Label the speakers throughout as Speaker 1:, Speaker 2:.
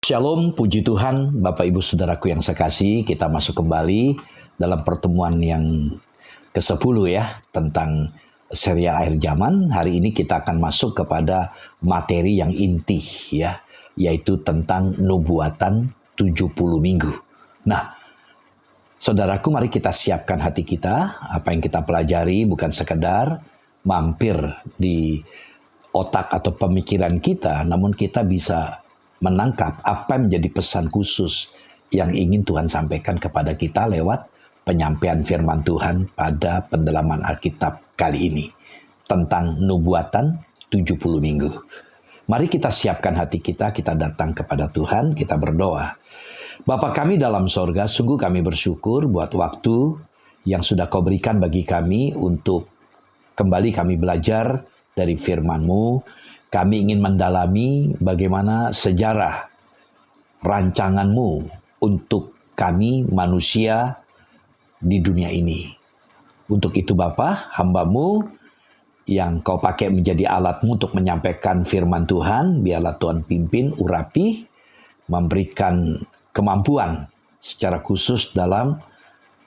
Speaker 1: Shalom, puji Tuhan, Bapak Ibu Saudaraku yang saya kasih, kita masuk kembali dalam pertemuan yang ke-10 ya, tentang serial akhir zaman. Hari ini kita akan masuk kepada materi yang inti ya, yaitu tentang nubuatan 70 minggu. Nah, saudaraku, mari kita siapkan hati kita. Apa yang kita pelajari bukan sekedar mampir di otak atau pemikiran kita, namun kita bisa menangkap apa yang menjadi pesan khusus yang ingin Tuhan sampaikan kepada kita lewat penyampaian firman Tuhan pada pendalaman Alkitab kali ini tentang nubuatan 70 minggu. Mari kita siapkan hati kita datang kepada Tuhan, kita berdoa. Bapa kami dalam sorga, sungguh kami bersyukur buat waktu yang sudah Kau berikan bagi kami untuk kembali kami belajar dari firman-Mu. Kami ingin mendalami bagaimana sejarah rancangan-Mu untuk kami manusia di dunia ini. Untuk itu Bapa, hamba-Mu yang Kau pakai menjadi alat-Mu untuk menyampaikan firman Tuhan, biarlah Tuhan pimpin, urapi, memberikan kemampuan secara khusus dalam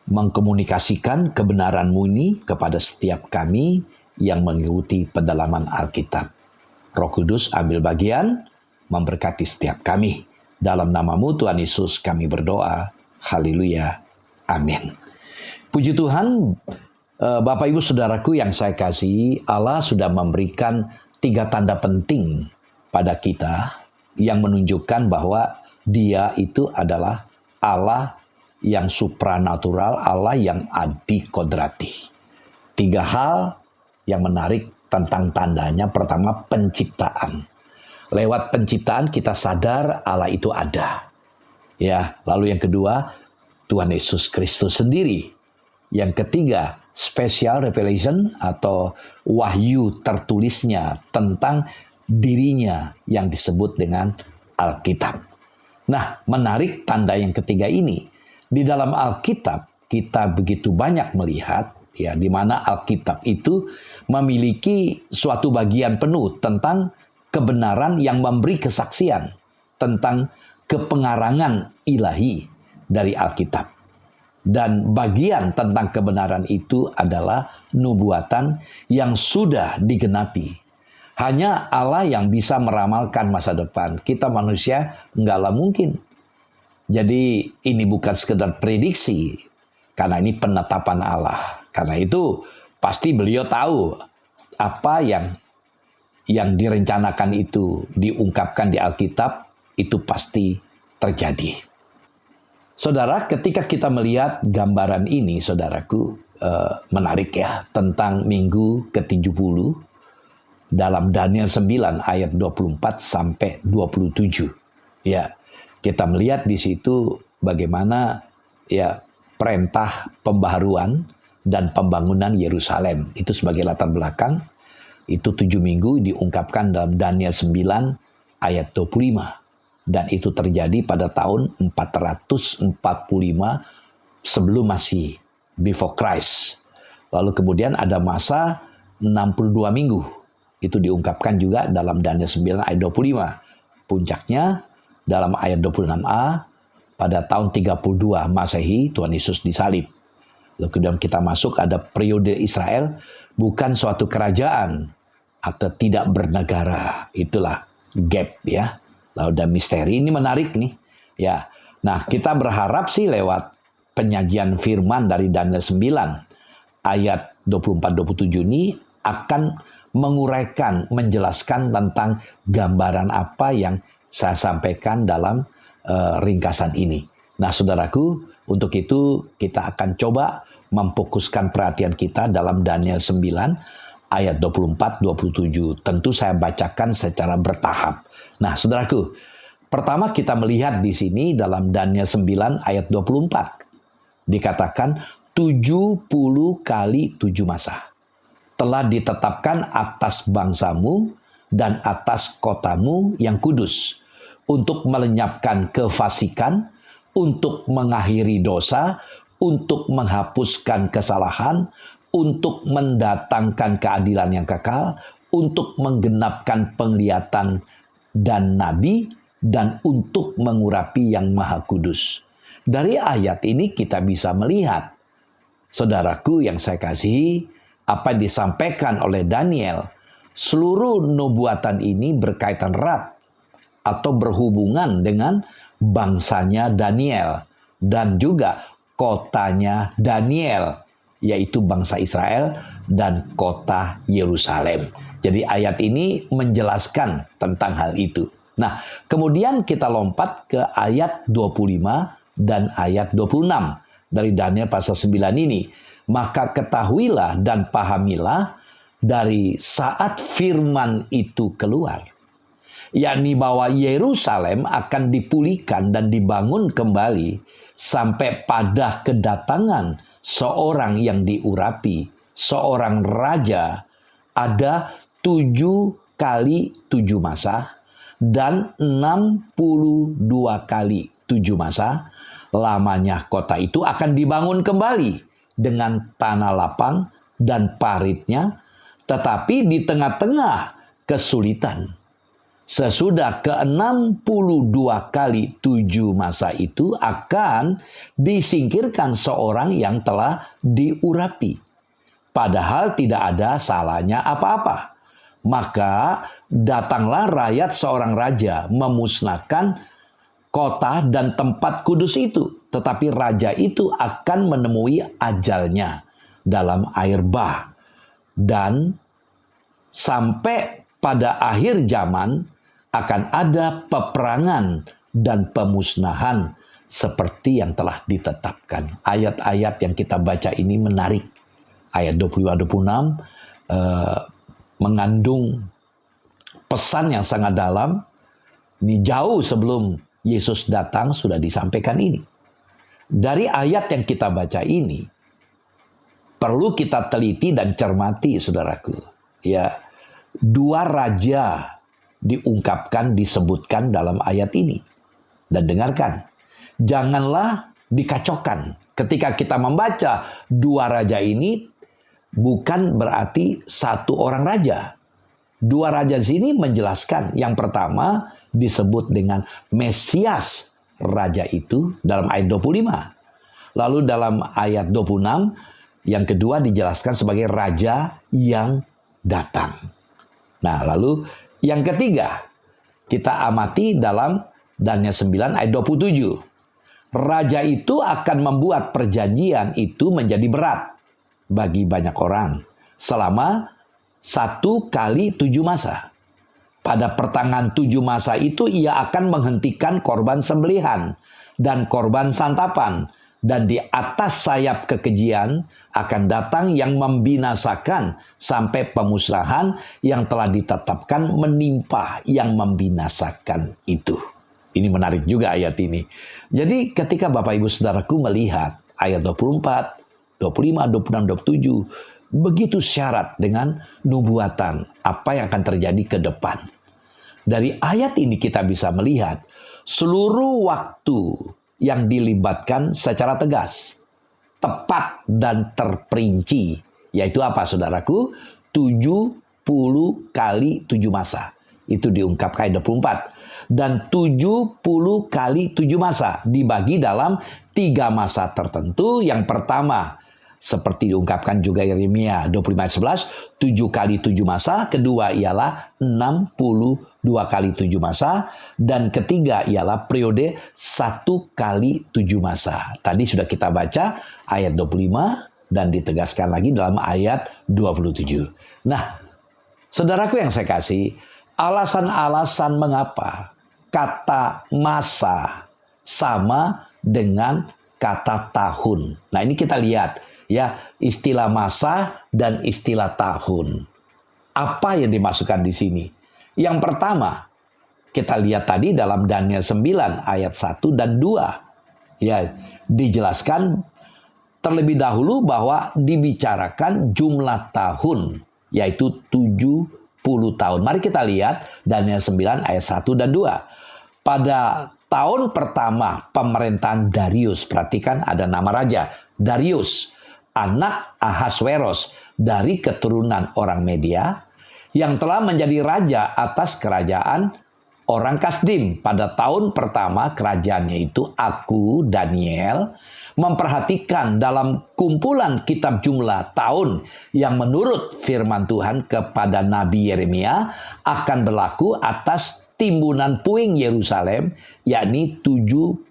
Speaker 1: mengkomunikasikan kebenaran-Mu ini kepada setiap kami yang mengikuti pendalaman Alkitab. Roh Kudus ambil bagian, memberkati setiap kami. Dalam nama-Mu Tuhan Yesus kami berdoa. Haleluya. Amin. Puji Tuhan, Bapak Ibu Saudaraku yang saya kasih, Allah sudah memberikan 3 tanda penting pada kita yang menunjukkan bahwa Dia itu adalah Allah yang supranatural, Allah yang adikodrati. 3 hal yang menarik tentang tandanya. Pertama, penciptaan. Lewat penciptaan kita sadar Allah itu ada. Ya, lalu yang kedua, Tuhan Yesus Kristus sendiri. Yang ketiga, special revelation atau wahyu tertulisnya tentang dirinya yang disebut dengan Alkitab. Nah, menarik tanda yang ketiga ini. Di dalam Alkitab kita begitu banyak melihat ya, di mana Alkitab itu memiliki suatu bagian penuh tentang kebenaran yang memberi kesaksian tentang kepengarangan ilahi dari Alkitab. Dan bagian tentang kebenaran itu adalah nubuatan yang sudah digenapi. Hanya Allah yang bisa meramalkan masa depan. Kita manusia enggaklah mungkin. Jadi ini bukan sekedar prediksi, karena ini penetapan Allah. Karena itu pasti beliau tahu apa yang direncanakan itu diungkapkan di Alkitab itu pasti terjadi. Saudara, ketika kita melihat gambaran ini, saudaraku, menarik ya, tentang minggu ke-70 dalam Daniel 9 ayat 24 sampai 27. Ya, kita melihat di situ bagaimana ya perintah pembaharuan dan pembangunan Yerusalem. Itu sebagai latar belakang. Itu 7 minggu diungkapkan dalam Daniel 9 ayat 25. Dan itu terjadi pada tahun 445 sebelum Masehi, before Christ. Lalu kemudian ada masa 62 minggu. Itu diungkapkan juga dalam Daniel 9 ayat 25. Puncaknya dalam ayat 26a pada tahun 32 Masehi Tuhan Yesus disalib. Lalu kemudian kita masuk ada periode Israel bukan suatu kerajaan atau tidak bernegara. Itulah gap ya. Lalu ada misteri, ini menarik nih. Ya. Nah, kita berharap sih lewat penyajian firman dari Daniel 9 ayat 24-27 ini akan menguraikan, menjelaskan tentang gambaran apa yang saya sampaikan dalam ringkasan ini. Nah, saudaraku, untuk itu kita akan coba memfokuskan perhatian kita dalam Daniel 9 ayat 24-27. Tentu saya bacakan secara bertahap. Nah, saudaraku, pertama kita melihat di sini dalam Daniel 9 ayat 24. Dikatakan 70 kali 7 masa telah ditetapkan atas bangsamu dan atas kotamu yang kudus untuk melenyapkan kefasikan, untuk mengakhiri dosa, untuk menghapuskan kesalahan, untuk mendatangkan keadilan yang kekal, untuk menggenapkan penglihatan dan nabi, dan untuk mengurapi Yang Maha Kudus. Dari ayat ini kita bisa melihat, saudaraku yang saya kasihi, apa yang disampaikan oleh Daniel, seluruh nubuatan ini berkaitan erat atau berhubungan dengan bangsanya Daniel dan juga kotanya Daniel, yaitu bangsa Israel dan kota Yerusalem. Jadi ayat ini menjelaskan tentang hal itu. Nah, kemudian kita lompat ke ayat 25 dan ayat 26 dari Daniel pasal 9 ini. Maka ketahuilah dan pahamilah dari saat firman itu keluar, yakni bahwa Yerusalem akan dipulihkan dan dibangun kembali sampai pada kedatangan seorang yang diurapi, seorang raja. Ada 7 kali 7 masa dan 62 kali 7 masa. Lamanya kota itu akan dibangun kembali dengan tanah lapang dan paritnya, tetapi di tengah-tengah kesulitan. Sesudah ke-62 kali 7 masa itu akan disingkirkan seorang yang telah diurapi, padahal tidak ada salahnya apa-apa. Maka datanglah rakyat seorang raja memusnahkan kota dan tempat kudus itu, tetapi raja itu akan menemui ajalnya dalam air bah. Dan sampai pada akhir zaman akan ada peperangan dan pemusnahan seperti yang telah ditetapkan. Ayat-ayat yang kita baca ini menarik. Ayat 25-26 mengandung pesan yang sangat dalam. Ini jauh sebelum Yesus datang sudah disampaikan ini. Dari ayat yang kita baca ini, perlu kita teliti dan cermati, saudaraku. Ya, 2 raja diungkapkan, disebutkan dalam ayat ini. Dan dengarkan, janganlah dikacaukan. Ketika kita membaca 2 raja ini, bukan berarti 1 orang raja. 2 raja di sini menjelaskan, yang pertama disebut dengan Mesias raja itu dalam ayat 25. Lalu dalam ayat 26, yang kedua dijelaskan sebagai raja yang datang. Nah, lalu yang ketiga, kita amati dalam Daniel 9 ayat 27. Raja itu akan membuat perjanjian itu menjadi berat bagi banyak orang selama 1 kali 7 masa. Pada pertengahan 7 masa itu ia akan menghentikan korban sembelihan dan korban santapan. Dan di atas sayap kekejian akan datang yang membinasakan sampai pemusnahan yang telah ditetapkan menimpa yang membinasakan itu. Ini menarik juga ayat ini. Jadi ketika Bapak Ibu Saudaraku melihat ayat 24, 25, 26, 27, begitu syarat dengan nubuatan apa yang akan terjadi ke depan. Dari ayat ini kita bisa melihat seluruh waktu yang dilibatkan secara tegas, tepat dan terperinci. Yaitu apa, saudaraku? 70 kali 7 masa. Itu diungkapkan ayat 24. Dan 70 kali 7 masa dibagi dalam 3 masa tertentu. Yang pertama, seperti diungkapkan juga Yeremia 25 ayat 11, 7 kali 7 masa. Kedua ialah 62 kali 7 masa. Dan ketiga ialah periode 1 kali 7 masa. Tadi sudah kita baca ayat 25 dan ditegaskan lagi dalam ayat 27. Nah, saudaraku yang saya kasih, alasan-alasan mengapa kata masa sama dengan kata tahun. Nah, ini kita lihat ya, istilah masa dan istilah tahun. Apa yang dimasukkan di sini? Yang pertama, kita lihat tadi dalam Daniel 9 ayat 1 dan 2. Ya, dijelaskan terlebih dahulu bahwa dibicarakan jumlah tahun, yaitu 70 tahun. Mari kita lihat Daniel 9 ayat 1 dan 2. Pada tahun pertama pemerintahan Darius, perhatikan ada nama raja, Darius, anak Ahasweros dari keturunan orang Media, yang telah menjadi raja atas kerajaan orang Kasdim. Pada tahun pertama kerajaannya itu, aku, Daniel, memperhatikan dalam kumpulan kitab jumlah tahun yang menurut firman Tuhan kepada Nabi Yeremia akan berlaku atas timbunan puing Yerusalem, yakni 70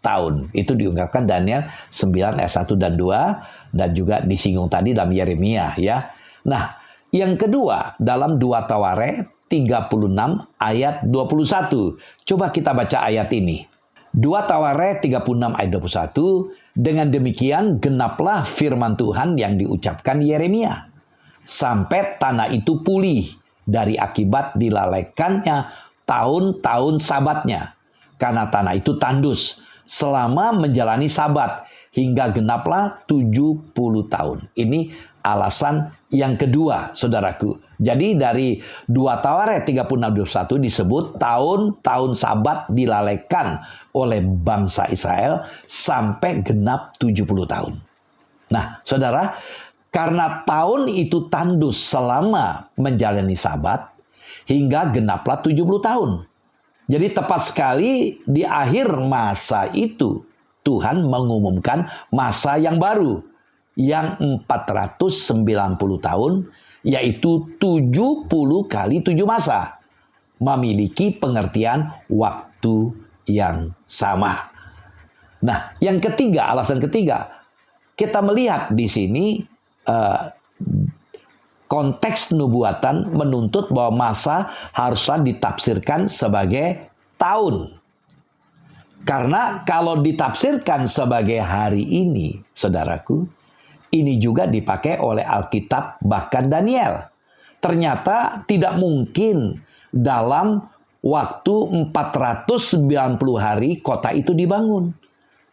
Speaker 1: tahun. Itu diungkapkan Daniel 9 ayat 1 dan 2, dan juga disinggung tadi dalam Yeremia, ya. Nah, yang kedua dalam 2 Tawaret 36 ayat 21. Coba kita baca ayat ini. 2 Tawaret 36 ayat 21, dengan demikian genaplah firman Tuhan yang diucapkan Yeremia, sampai tanah itu pulih dari akibat dilalaikannya tahun-tahun sabatnya, karena tanah itu tandus selama menjalani sabat, hingga genaplah 70 tahun. Ini alasan yang kedua, saudaraku. Jadi dari 2 Tawaret 36:21 disebut tahun-tahun sabat dilalaikan oleh bangsa Israel sampai genap 70 tahun. Nah, saudara, karena tahun itu tandus selama menjalani sabat, hingga genaplah 70 tahun. Jadi tepat sekali di akhir masa itu, Tuhan mengumumkan masa yang baru, yang 490 tahun, yaitu 70 kali 7 masa, memiliki pengertian waktu yang sama. Nah, yang ketiga, alasan ketiga, kita melihat di sini konteks nubuatan menuntut bahwa masa haruslah ditafsirkan sebagai tahun. Karena kalau ditafsirkan sebagai hari ini, saudaraku, ini juga dipakai oleh Alkitab, bahkan Daniel. Ternyata tidak mungkin dalam waktu 490 hari kota itu dibangun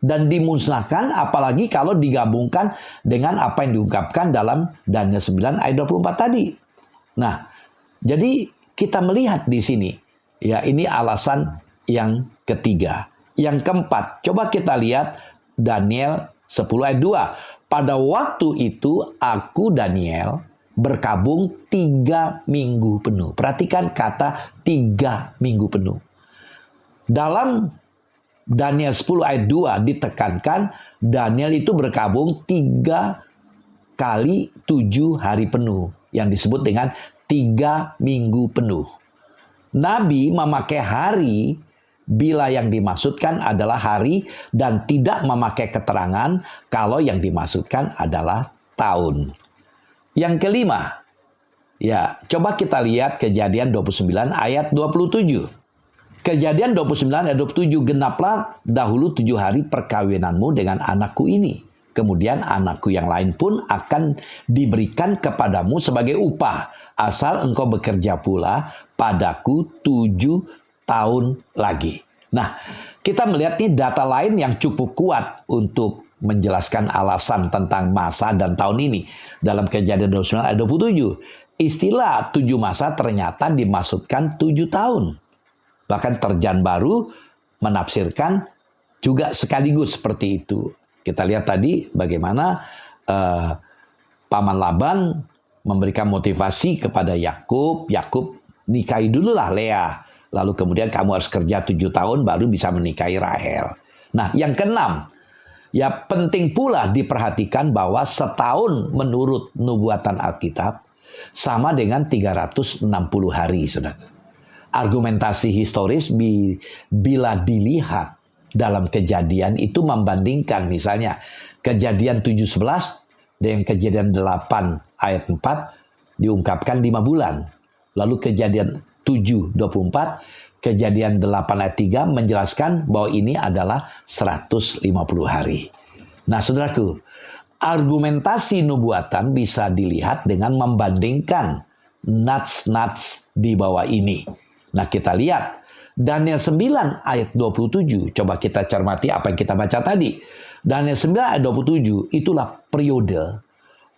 Speaker 1: dan dimusnahkan, apalagi kalau digabungkan dengan apa yang diungkapkan dalam Daniel 9 ayat 24 tadi. Nah, jadi kita melihat di sini, ya, ini alasan yang ketiga. Yang keempat, coba kita lihat Daniel 10 ayat 2. Pada waktu itu aku, Daniel, berkabung 3 minggu penuh. Perhatikan kata 3 minggu penuh. Dalam Daniel 10 ayat 2 ditekankan Daniel itu berkabung 3 kali 7 hari penuh, yang disebut dengan 3 minggu penuh. Nabi memakai hari bila yang dimaksudkan adalah hari dan tidak memakai keterangan kalau yang dimaksudkan adalah tahun. Yang kelima, ya, coba kita lihat Kejadian 29 ayat 27. Kejadian 29 ayat 27, genaplah dahulu 7 hari perkawinanmu dengan anakku ini. Kemudian anakku yang lain pun akan diberikan kepadamu sebagai upah, asal engkau bekerja pula padaku 7 tahun lagi. Nah, kita melihat nih data lain yang cukup kuat untuk menjelaskan alasan tentang masa dan tahun ini. Dalam Kejadian 29 ayat 27, istilah 7 masa ternyata dimaksudkan 7 tahun. Bahkan Terjemahan Baru menafsirkan juga sekaligus seperti itu. Kita lihat tadi bagaimana Paman Laban memberikan motivasi kepada Yakub. Yakub, nikahi dululah Lea. Lalu kemudian kamu harus kerja 7 tahun baru bisa menikahi Rahel. Nah, yang keenam, ya penting pula diperhatikan bahwa setahun menurut nubuatan Alkitab sama dengan 360 hari, saudara. Argumentasi historis bila dilihat dalam Kejadian itu membandingkan misalnya Kejadian 7:11 dengan Kejadian 8 ayat 4 diungkapkan 5 bulan. Lalu Kejadian 7:24, Kejadian 8 ayat 3 menjelaskan bahwa ini adalah 150 hari. Nah, saudaraku, argumentasi nubuatan bisa dilihat dengan membandingkan nats-nats di bawah ini. Nah, kita lihat Daniel 9 ayat 27. Coba kita cermati apa yang kita baca tadi. Daniel 9 ayat 27, itulah periode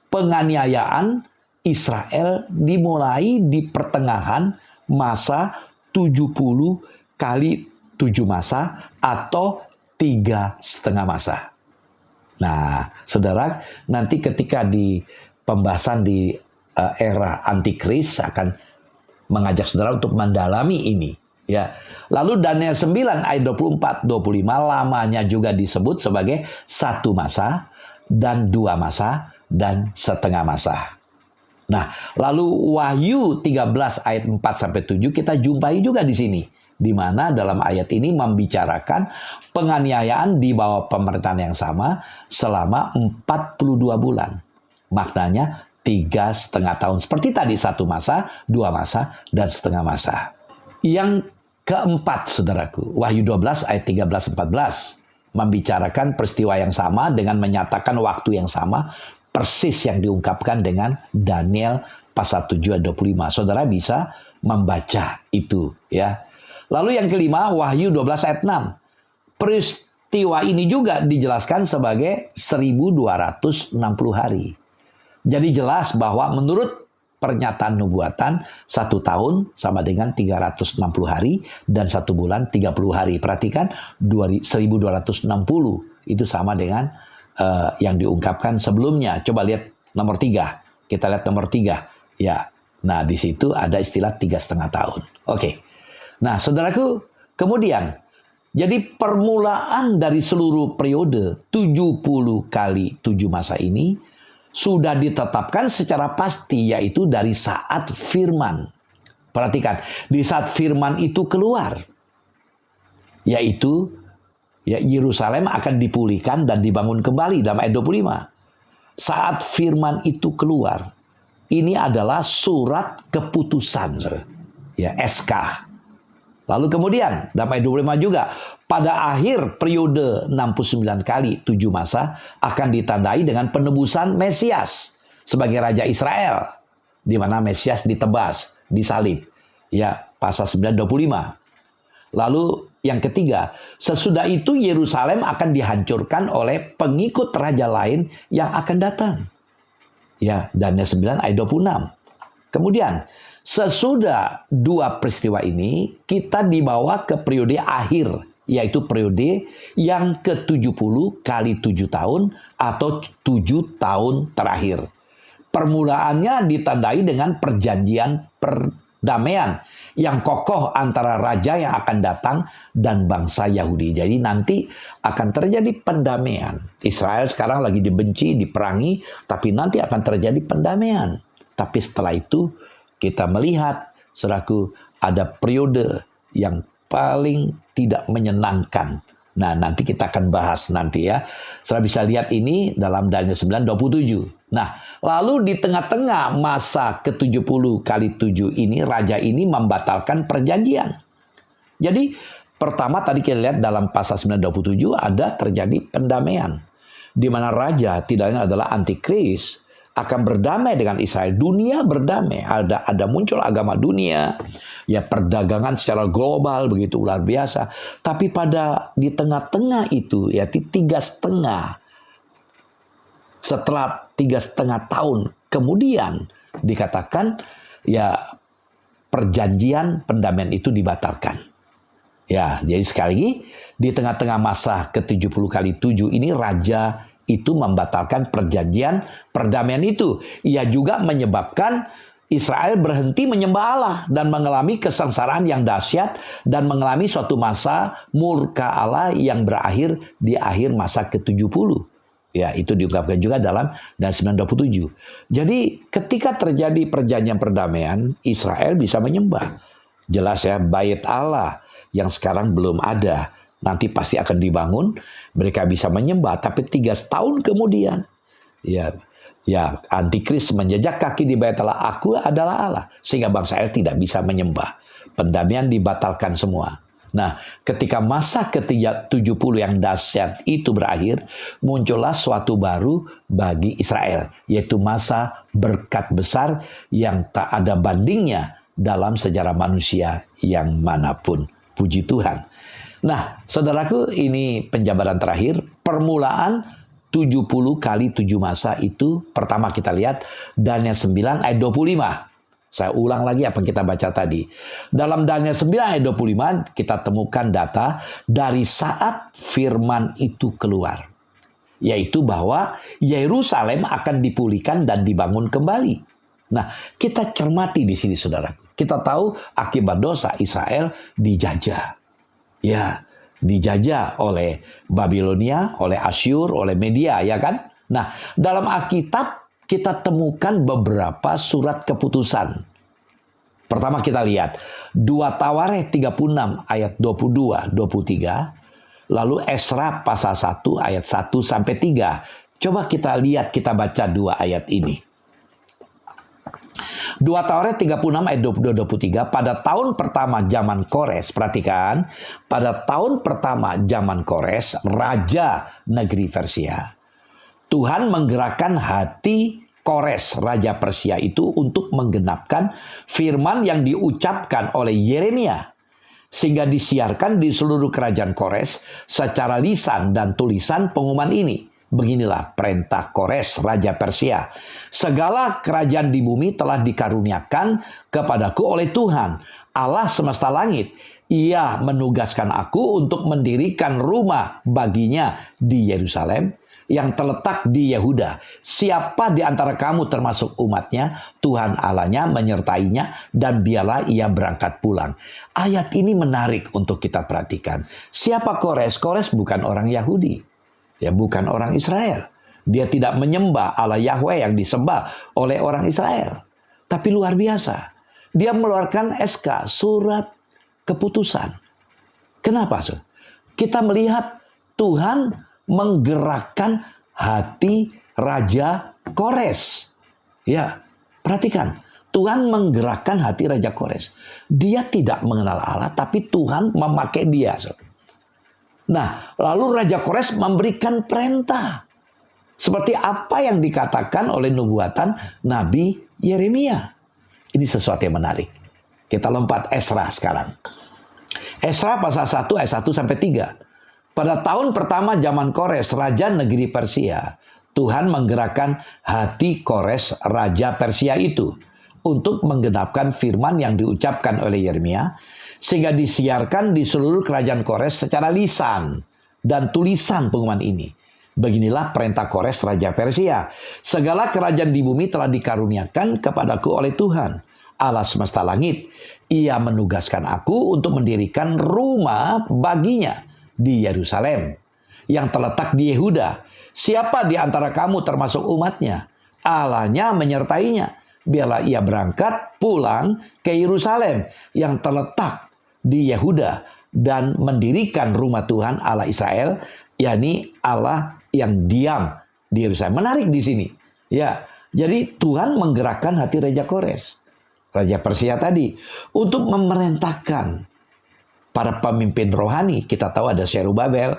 Speaker 1: penganiayaan Israel dimulai di pertengahan masa 70 kali 7 masa atau 3,5 masa. Nah, saudara, nanti ketika di pembahasan di era antikris akan mengajak saudara untuk mendalami ini. Ya. Lalu Daniel 9 ayat 24-25 lamanya juga disebut sebagai 1 masa dan 2 masa dan setengah masa. Nah, lalu Wahyu 13 ayat 4-7 kita jumpai juga di sini. Di mana dalam ayat ini membicarakan penganiayaan di bawah pemerintahan yang sama selama 42 bulan. Maknanya 3,5 tahun. Seperti tadi 1 masa, 2 masa, dan setengah masa. Yang keempat, saudaraku, Wahyu 12 ayat 13-14 membicarakan peristiwa yang sama dengan menyatakan waktu yang sama, persis yang diungkapkan dengan Daniel pasal 7 ayat 25. Saudara bisa membaca itu, ya. Lalu yang kelima, Wahyu 12 ayat 6. Peristiwa ini juga dijelaskan sebagai 1260 hari. Jadi jelas bahwa menurut pernyataan nubuatan 1 tahun sama dengan 360 hari dan 1 bulan 30 hari. Perhatikan 1260 itu sama dengan yang diungkapkan sebelumnya. Coba lihat nomor 3. Kita lihat nomor 3. Ya. Nah, di situ ada istilah 3,5 tahun. Oke. Nah, saudaraku, kemudian jadi permulaan dari seluruh periode 70 kali 7 masa ini sudah ditetapkan secara pasti, yaitu dari saat firman. Perhatikan, di saat firman itu keluar, yaitu Yerusalem akan dipulihkan dan dibangun kembali dalam ayat 25. Saat firman itu keluar, ini adalah surat keputusan, ya, SK. Lalu kemudian dalam ayat 25 juga, pada akhir periode 69 kali 7 masa akan ditandai dengan penebusan Mesias sebagai Raja Israel, di mana Mesias ditebas, disalib. Ya, pasal 9:25. Lalu yang ketiga, sesudah itu Yerusalem akan dihancurkan oleh pengikut raja lain yang akan datang. Ya, Daniel 9 ayat 26. Kemudian, sesudah 2 peristiwa ini, kita dibawa ke periode akhir, yaitu periode yang ke-70 kali 7 tahun atau 7 tahun terakhir. Permulaannya ditandai dengan perjanjian perdamaian yang kokoh antara raja yang akan datang dan bangsa Yahudi. Jadi nanti akan terjadi pendamaian. Israel sekarang lagi dibenci, diperangi, tapi nanti akan terjadi pendamaian. Tapi setelah itu kita melihat, saudaraku, ada periode yang paling tidak menyenangkan. Nah, nanti kita akan bahas nanti ya. Saudara bisa lihat ini dalam Daniel 9:27. Nah, lalu di tengah-tengah masa ke-70 kali 7 ini, raja ini membatalkan perjanjian. Jadi, pertama tadi kita lihat dalam pasal 9:27 ada terjadi pendamaian. Di mana raja tidak lain adalah antikris, akan berdamai dengan Israel. Dunia berdamai. Ada muncul agama dunia. Ya, perdagangan secara global begitu luar biasa. Tapi di tengah-tengah itu, ya 3,5. Setelah 3,5 tahun kemudian dikatakan ya perjanjian pendamaian itu dibatalkan. Ya, jadi sekali lagi di tengah-tengah masa ke-70 kali 7 ini raja itu membatalkan perjanjian perdamaian itu. Ia juga menyebabkan Israel berhenti menyembah Allah dan mengalami kesengsaraan yang dahsyat dan mengalami suatu masa murka Allah yang berakhir di akhir masa ke-70. Ya, itu diungkapkan juga dalam Daniel 9:27. Jadi ketika terjadi perjanjian perdamaian, Israel bisa menyembah. Jelas ya, bait Allah yang sekarang belum ada. Nanti pasti akan dibangun, mereka bisa menyembah. Tapi 3 tahun kemudian, ya antikris menjejak kaki di bait Allah. Aku adalah Allah. Sehingga bangsa Israel tidak bisa menyembah. Pendamaian dibatalkan semua. Nah, ketika masa ke-70 yang dahsyat itu berakhir, muncullah suatu baru bagi Israel. Yaitu masa berkat besar yang tak ada bandingnya dalam sejarah manusia yang manapun. Puji Tuhan. Nah, saudaraku, ini penjabaran terakhir. Permulaan 70 kali 7 masa itu, pertama kita lihat Daniel 9 ayat 25. Saya ulang lagi apa yang kita baca tadi. Dalam Daniel 9 ayat 25, kita temukan data dari saat firman itu keluar. Yaitu bahwa Yerusalem akan dipulihkan dan dibangun kembali. Nah, kita cermati di sini, saudaraku. Kita tahu akibat dosa Israel dijajah. Ya, dijajah oleh Babilonia, oleh Asyur, oleh Media, ya kan? Nah, dalam Alkitab kita temukan beberapa surat keputusan. Pertama kita lihat 2 Tawarekh 36 ayat 22-23. Lalu Esra pasal 1 ayat 1 sampai 3. Coba kita lihat, kita baca 2 ayat ini. 2 Tawarekh 36 ayat 22-23. Pada tahun pertama zaman Kores, perhatikan, pada tahun pertama zaman Kores, raja negeri Persia, Tuhan menggerakkan hati Kores, raja Persia itu, untuk menggenapkan firman yang diucapkan oleh Yeremia, sehingga disiarkan di seluruh kerajaan Kores secara lisan dan tulisan pengumuman ini. Beginilah perintah Kores, raja Persia. Segala kerajaan di bumi telah dikaruniakan kepadaku oleh Tuhan, Allah semesta langit. Ia menugaskan aku untuk mendirikan rumah baginya di Yerusalem yang terletak di Yehuda. Siapa di antara kamu termasuk umatnya, Tuhan Allahnya menyertainya, dan biarlah ia berangkat pulang. Ayat ini menarik untuk kita perhatikan. Siapa Kores? Kores bukan orang Yahudi. Ya, bukan orang Israel. Dia tidak menyembah Allah Yahweh yang disembah oleh orang Israel. Tapi luar biasa, dia mengeluarkan SK, surat keputusan. Kenapa, Saudara? Kita melihat Tuhan menggerakkan hati Raja Kores. Ya, perhatikan. Tuhan menggerakkan hati Raja Kores. Dia tidak mengenal Allah, tapi Tuhan memakai dia, Saudara. Nah, lalu Raja Kores memberikan perintah. Seperti apa yang dikatakan oleh nubuatan Nabi Yeremia. Ini sesuatu yang menarik. Kita lompat Esra sekarang. Esra pasal 1 ayat 1 sampai 3. Pada tahun pertama zaman Kores, raja negeri Persia, Tuhan menggerakkan hati Kores, raja Persia itu, untuk menggenapkan firman yang diucapkan oleh Yeremia, sehingga disiarkan di seluruh kerajaan Kores secara lisan dan tulisan pengumuman ini. Beginilah perintah Kores, raja Persia. Segala kerajaan di bumi telah dikaruniakan kepadaku oleh Tuhan, Allah semesta langit. Ia menugaskan aku untuk mendirikan rumah baginya di Yerusalem yang terletak di Yehuda. Siapa di antara kamu termasuk umatnya, Allahnya menyertainya, biarlah ia berangkat pulang ke Yerusalem yang terletak di Yehuda dan mendirikan rumah Tuhan Allah Israel, yakni Allah yang diam di Yerusalem. Menarik di sini. Ya, jadi Tuhan menggerakkan hati Raja Kores, raja Persia tadi, untuk memerintahkan para pemimpin rohani. Kita tahu ada Zerubabel,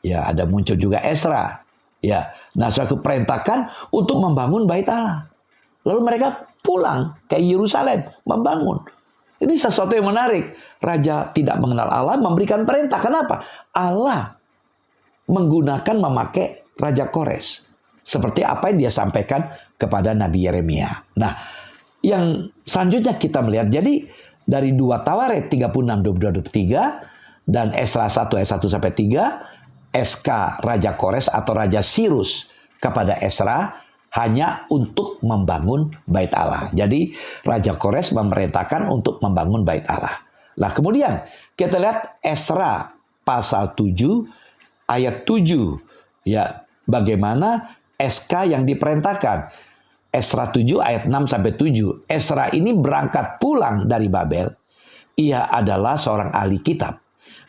Speaker 1: ya, ada muncul juga Esra. Ya, nah, suatu perintahkan untuk membangun bait Allah. Lalu mereka pulang ke Yerusalem membangun. Ini sesuatu yang menarik. Raja tidak mengenal Allah memberikan perintah. Kenapa? Allah memakai Raja Kores. Seperti apa yang dia sampaikan kepada Nabi Yeremia. Nah, yang selanjutnya kita melihat, jadi dari 2 Tawarekh 36-23 dan Esra 1 ayat 1 sampai 3, SK Raja Kores atau Raja Sirus kepada Esra hanya untuk membangun bait Allah. Jadi Raja Kores memerintahkan untuk membangun bait Allah. Nah, kemudian kita lihat Esra pasal 7 ayat 7. Ya, bagaimana SK yang diperintahkan. Esra 7 ayat 6 sampai 7. Esra ini berangkat pulang dari Babel. Ia adalah seorang ahli kitab,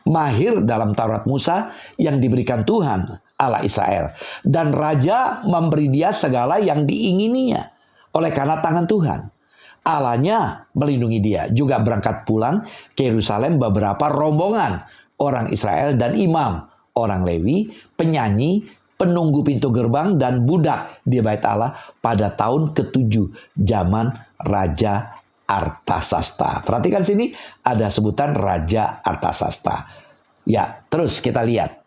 Speaker 1: mahir dalam Taurat Musa yang diberikan Tuhan Allah Israel, dan raja memberi dia segala yang diingininya oleh karena tangan Tuhan Allahnya melindungi dia. Juga berangkat pulang ke Yerusalem beberapa rombongan orang Israel dan imam, orang Lewi, penyanyi, penunggu pintu gerbang, dan budak di bait Allah pada tahun ke-7 zaman Raja Artasasta. Perhatikan sini ada sebutan Raja Artasasta. Ya, terus kita lihat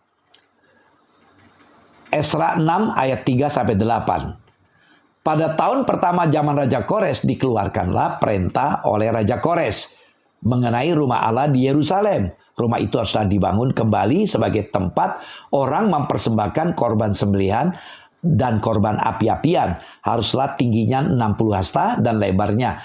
Speaker 1: Esra 6 ayat 3 sampai 8. Pada tahun pertama zaman Raja Kores dikeluarkanlah perintah oleh Raja Kores mengenai rumah Allah di Yerusalem. Rumah itu haruslah dibangun kembali sebagai tempat orang mempersembahkan korban sembelihan dan korban api-apian. Haruslah tingginya 60 hasta dan lebarnya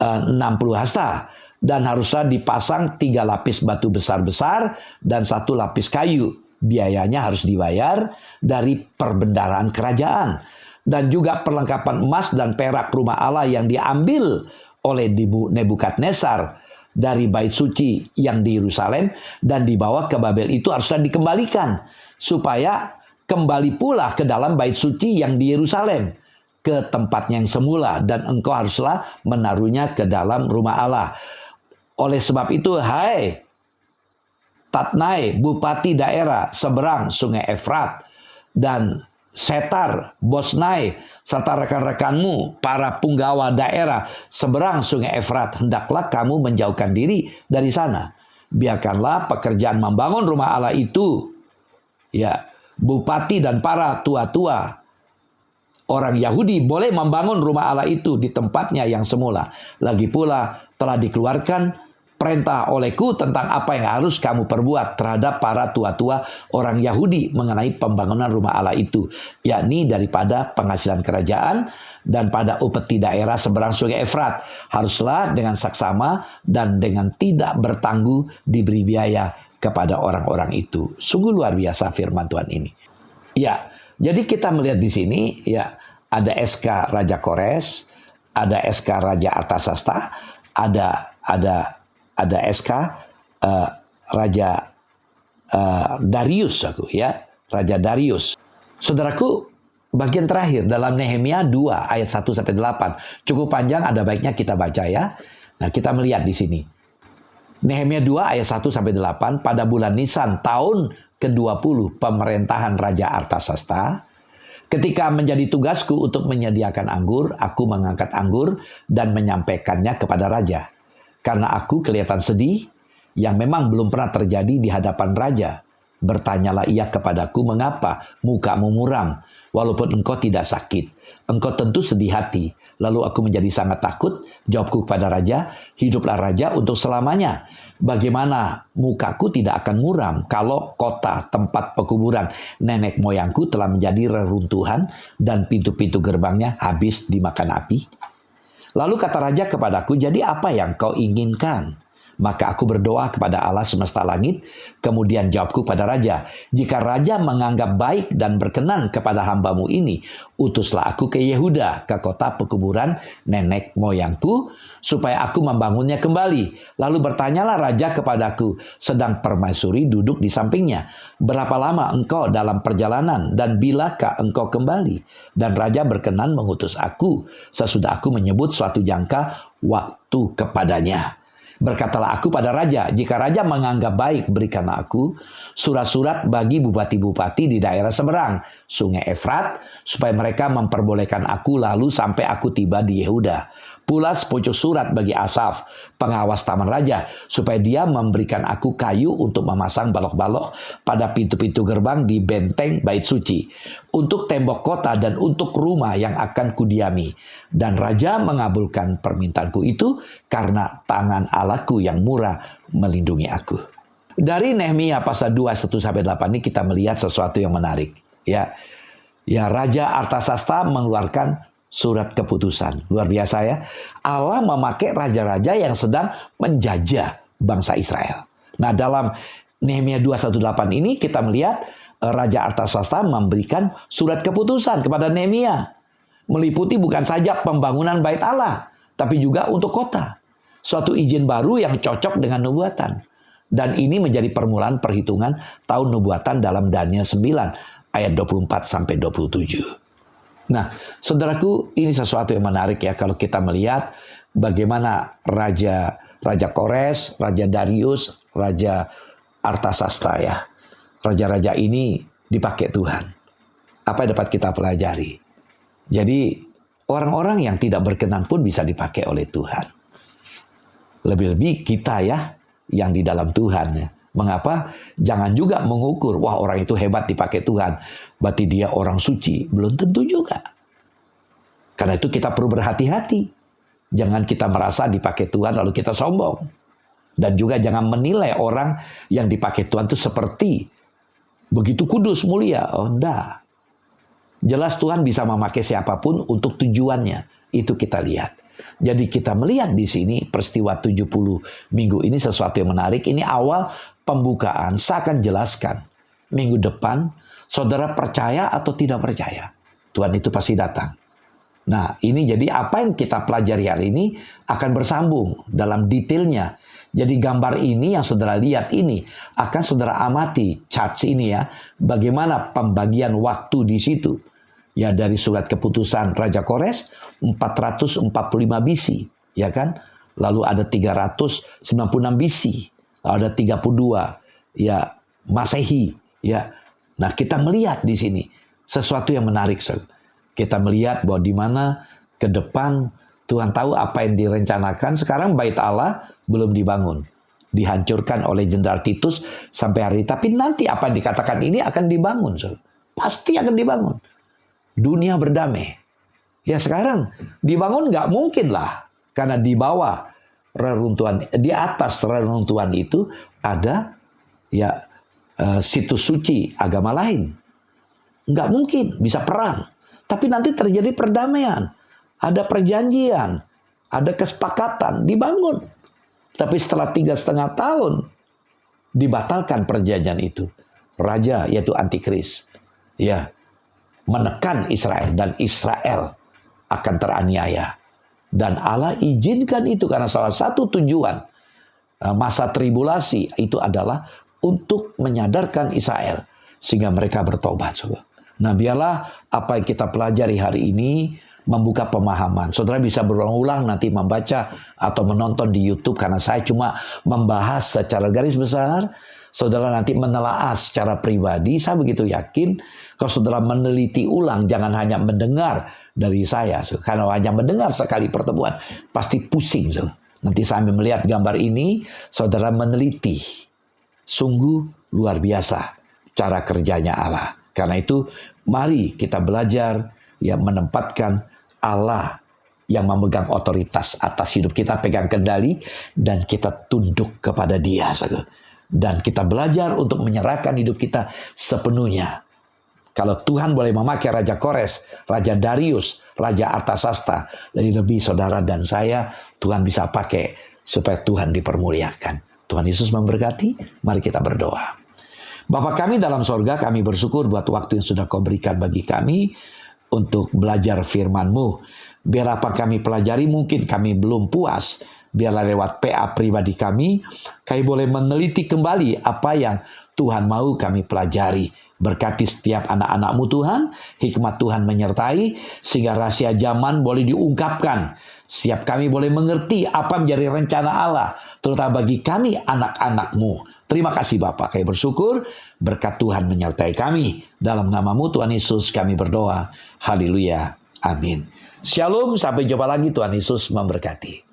Speaker 1: 60 hasta. Dan haruslah dipasang 3 lapis batu besar-besar dan 1 lapis kayu. Biayanya harus dibayar dari perbendaharaan kerajaan. Dan juga perlengkapan emas dan perak rumah Allah yang diambil oleh Nebukadnezar dari bait suci yang di Yerusalem dan dibawa ke Babel itu haruslah dikembalikan. Supaya kembali pula ke dalam bait suci yang di Yerusalem, ke tempatnya yang semula, dan engkau haruslah menaruhnya ke dalam rumah Allah. Oleh sebab itu, hai Tatnai, bupati daerah seberang sungai Efrat, dan Setar, Bosnai, serta rekan-rekanmu, para punggawa daerah seberang sungai Efrat, hendaklah kamu menjauhkan diri dari sana. Biarkanlah pekerjaan membangun rumah Allah itu, ya, bupati dan para tua-tua orang Yahudi boleh membangun rumah Allah itu di tempatnya yang semula. Lagi pula telah dikeluarkan perintah olehku tentang apa yang harus kamu perbuat terhadap para tua-tua orang Yahudi mengenai pembangunan rumah Allah itu, yakni daripada penghasilan kerajaan dan pada upeti daerah seberang sungai Efrat. Haruslah dengan saksama dan dengan tidak bertangguh diberi biaya kepada orang-orang itu. Sungguh luar biasa firman Tuhan ini. Ya, jadi kita melihat di sini, ya, ada SK Raja Kores, ada SK Raja Artasasta, ada SK Raja Darius, Raja Darius. Saudaraku, bagian terakhir dalam Nehemia 2 ayat 1-8. Cukup panjang, ada baiknya kita baca ya. Nah, kita melihat di sini. Nehemia 2 ayat 1-8, pada bulan Nisan tahun ke-20 pemerintahan Raja Artasasta, ketika menjadi tugasku untuk menyediakan anggur, aku mengangkat anggur dan menyampaikannya kepada raja. Karena aku kelihatan sedih, yang memang belum pernah terjadi di hadapan raja. Bertanyalah ia kepadaku, mengapa mukamu muram, walaupun engkau tidak sakit? Engkau tentu sedih hati. Lalu aku menjadi sangat takut. Jawabku kepada raja, hiduplah raja untuk selamanya. Bagaimana mukaku tidak akan muram kalau kota tempat pekuburan nenek moyangku telah menjadi reruntuhan dan pintu-pintu gerbangnya habis dimakan api? Lalu kata raja kepadaku, jadi apa yang kau inginkan? Maka aku berdoa kepada Allah semesta langit. Kemudian jawabku pada raja, jika raja menganggap baik dan berkenan kepada hambamu ini, utuslah aku ke Yehuda, ke kota pekuburan nenek moyangku, supaya aku membangunnya kembali. Lalu bertanyalah raja kepadaku, sedang permaisuri duduk di sampingnya, berapa lama engkau dalam perjalanan dan bilakah engkau kembali? Dan raja berkenan mengutus aku, sesudah aku menyebut suatu jangka waktu kepadanya. Berkatalah aku pada raja, jika raja menganggap baik, berikanlah aku surat-surat bagi bupati-bupati di daerah seberang sungai Efrat, supaya mereka memperbolehkan aku lalu sampai aku tiba di Yehuda. Pula sepucuk surat bagi Asaf, pengawas taman raja, supaya dia memberikan aku kayu untuk memasang balok-balok pada pintu-pintu gerbang di benteng bait suci, untuk tembok kota dan untuk rumah yang akan kudiami. Dan raja mengabulkan permintaanku itu karena tangan Allahku yang murah melindungi aku. Dari Nehemia pasal 2 1-8 ini kita melihat sesuatu yang menarik. Ya, Raja Artasasta mengeluarkan surat keputusan. Luar biasa ya. Allah memakai raja-raja yang sedang menjajah bangsa Israel. Nah, dalam Nehemia 2:1-8 ini kita melihat Raja Artasasta memberikan surat keputusan kepada Nehemia. Meliputi bukan saja pembangunan bait Allah, tapi juga untuk kota. Suatu izin baru yang cocok dengan nubuatan. Dan ini menjadi permulaan perhitungan tahun nubuatan dalam Daniel 9 ayat 24-27. Nah, saudaraku, ini sesuatu yang menarik ya kalau kita melihat bagaimana Raja Kores, Raja Darius, Raja Artasasta ya. Raja-raja ini dipakai Tuhan. Apa yang dapat kita pelajari? Jadi, orang-orang yang tidak berkenan pun bisa dipakai oleh Tuhan. Lebih-lebih kita ya, yang di dalam Tuhan ya. Mengapa? Jangan juga mengukur, wah orang itu hebat dipakai Tuhan, berarti dia orang suci. Belum tentu juga. Karena itu kita perlu berhati-hati. Jangan kita merasa dipakai Tuhan lalu kita sombong. Dan juga jangan menilai orang yang dipakai Tuhan itu seperti begitu kudus, mulia. Oh enggak. Jelas Tuhan bisa memakai siapapun untuk tujuannya. Itu kita lihat. Jadi kita melihat di sini peristiwa 70 minggu ini sesuatu yang menarik. Ini awal pembukaan. Saya akan jelaskan minggu depan saudara percaya atau tidak percaya, Tuhan itu pasti datang. Nah, ini jadi apa yang kita pelajari hari ini akan bersambung dalam detailnya. Jadi gambar ini yang saudara lihat ini akan saudara amati charts ini ya, bagaimana pembagian waktu di situ. Ya, dari surat keputusan Raja Kores 445 BC, ya kan? Lalu ada 396 BC, lalu ada 32 ya Masehi, ya. Nah, kita melihat di sini sesuatu yang menarik, kita melihat bahwa di mana ke depan Tuhan tahu apa yang direncanakan. Sekarang bait Allah belum dibangun, dihancurkan oleh Jenderal Titus sampai hari ini. Tapi nanti apa yang dikatakan ini akan dibangun, pasti akan dibangun. Dunia berdamai. Ya sekarang dibangun nggak mungkin lah, karena di bawah reruntuhan, di atas reruntuhan itu ada ya situs suci agama lain. Nggak mungkin bisa perang. Tapi nanti terjadi perdamaian, ada perjanjian, ada kesepakatan, dibangun. Tapi setelah 3,5 tahun, dibatalkan perjanjian itu. Raja yaitu Antikris, ya, menekan Israel dan Israel akan teraniaya. Dan Allah izinkan itu karena salah satu tujuan masa tribulasi itu adalah untuk menyadarkan Israel sehingga mereka bertobat. Nah, biarlah apa yang kita pelajari hari ini membuka pemahaman. Saudara bisa berulang-ulang nanti membaca atau menonton di YouTube karena saya cuma membahas secara garis besar. Saudara nanti menelaah secara pribadi. Saya begitu yakin kalau saudara meneliti ulang, jangan hanya mendengar dari saya. Karena hanya mendengar sekali pertemuan pasti pusing. Nanti sambil melihat gambar ini, saudara meneliti. Sungguh luar biasa cara kerjanya Allah. Karena itu mari kita belajar ya menempatkan Allah yang memegang otoritas atas hidup kita, pegang kendali, dan kita tunduk kepada Dia. Dan kita belajar untuk menyerahkan hidup kita sepenuhnya. Kalau Tuhan boleh memakai Raja Kores, Raja Darius, Raja Artasasta, lebih saudara dan saya, Tuhan bisa pakai supaya Tuhan dipermuliakan. Tuhan Yesus memberkati, mari kita berdoa. Bapa kami dalam sorga, kami bersyukur buat waktu yang sudah Kau berikan bagi kami untuk belajar firman-Mu. Biar apa kami pelajari mungkin kami belum puas. Biarlah lewat PA pribadi kami boleh meneliti kembali apa yang Tuhan mau kami pelajari. Berkati setiap anak-anak-Mu Tuhan, hikmat Tuhan menyertai, sehingga rahasia zaman boleh diungkapkan. Setiap kami boleh mengerti apa menjadi rencana Allah, terutama bagi kami anak-anak-Mu. Terima kasih Bapa, kami bersyukur, berkat Tuhan menyertai kami. Dalam nama-Mu Tuhan Yesus kami berdoa. Haleluya. Amin. Shalom, sampai jumpa lagi. Tuhan Yesus memberkati.